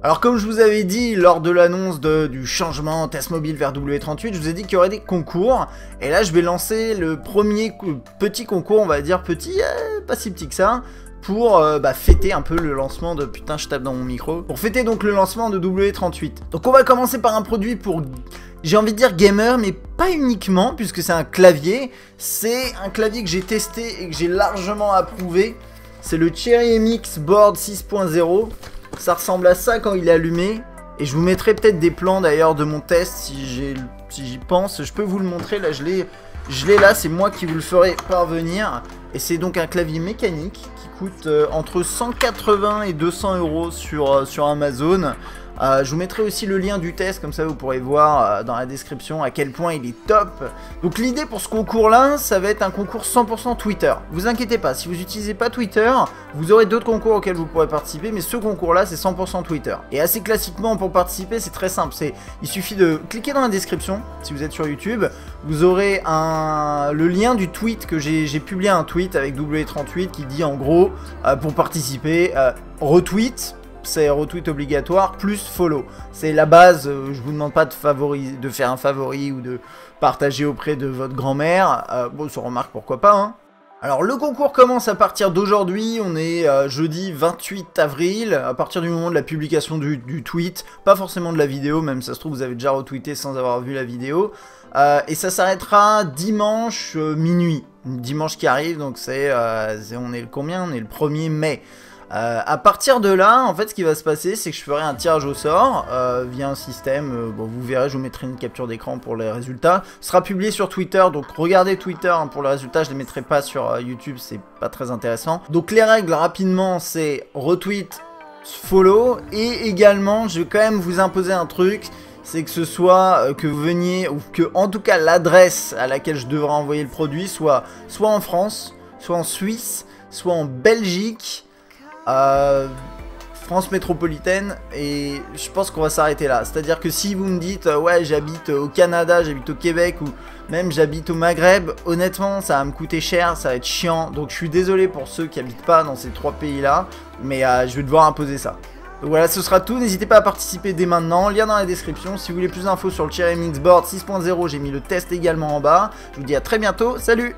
Alors comme je vous avais dit lors de l'annonce du changement test mobile vers W38, je vous ai dit qu'il y aurait des concours. Et là je vais lancer le premier petit concours, on va dire petit, pas si petit que ça, pour fêter un peu le lancement de... Putain, je tape dans mon micro. Pour fêter donc le lancement de W38. Donc on va commencer par un produit pour... J'ai envie de dire gamer, mais pas uniquement, puisque c'est un clavier. C'est un clavier que j'ai testé et que j'ai largement approuvé. C'est le Cherry MX Board 6.0. Ça ressemble à ça quand il est allumé. Et je vous mettrai peut-être des plans d'ailleurs de mon test si j'y pense. Je peux vous le montrer, là je l'ai là, c'est moi qui vous le ferai parvenir. Et c'est donc un clavier mécanique qui coûte entre 180 et 200 euros sur Amazon. Je vous mettrai aussi le lien du test, comme ça vous pourrez voir dans la description à quel point il est top. Donc l'idée pour ce concours là, ça va être un concours 100% Twitter. Vous inquiétez pas, si vous n'utilisez pas Twitter, vous aurez d'autres concours auxquels vous pourrez participer, mais ce concours là c'est 100% Twitter. Et assez classiquement pour participer c'est très simple, il suffit de cliquer dans la description, si vous êtes sur YouTube, vous aurez le lien du tweet que j'ai publié un tweet avec W38 qui dit en gros, pour participer, retweet. C'est retweet obligatoire plus follow. C'est la base, je vous demande pas de faire un favori ou de partager auprès de votre grand-mère. Bon, ça remarque pourquoi pas, hein. Alors le concours commence à partir d'aujourd'hui, on est jeudi 28 avril, à partir du moment de la publication du tweet, pas forcément de la vidéo, même ça se trouve vous avez déjà retweeté sans avoir vu la vidéo, et ça s'arrêtera dimanche minuit, dimanche qui arrive, donc on est le combien? On est le 1er mai. À partir de là, en fait, ce qui va se passer, c'est que je ferai un tirage au sort via un système. Bon, vous verrez, je vous mettrai une capture d'écran pour les résultats. Ce sera publié sur Twitter, donc regardez Twitter hein, pour les résultats. Je les mettrai pas sur YouTube, c'est pas très intéressant. Donc les règles rapidement, c'est retweet, follow, et également, je vais quand même vous imposer un truc. C'est que ce soit que vous veniez, ou que en tout cas l'adresse à laquelle je devrais envoyer le produit soit en France, soit en Suisse, soit en Belgique. France métropolitaine, et je pense qu'on va s'arrêter là. C'est-à-dire que si vous me dites ouais j'habite au Canada, j'habite au Québec ou même j'habite au Maghreb, honnêtement ça va me coûter cher, ça va être chiant, donc je suis désolé pour ceux qui habitent pas dans ces 3 pays là, mais je vais devoir imposer ça. Donc voilà, ce sera tout, n'hésitez pas à participer dès maintenant, lien dans la description. Si vous voulez plus d'infos sur le Cherry MX Board 6.0, j'ai mis le test également en bas. Je vous dis à très bientôt, salut!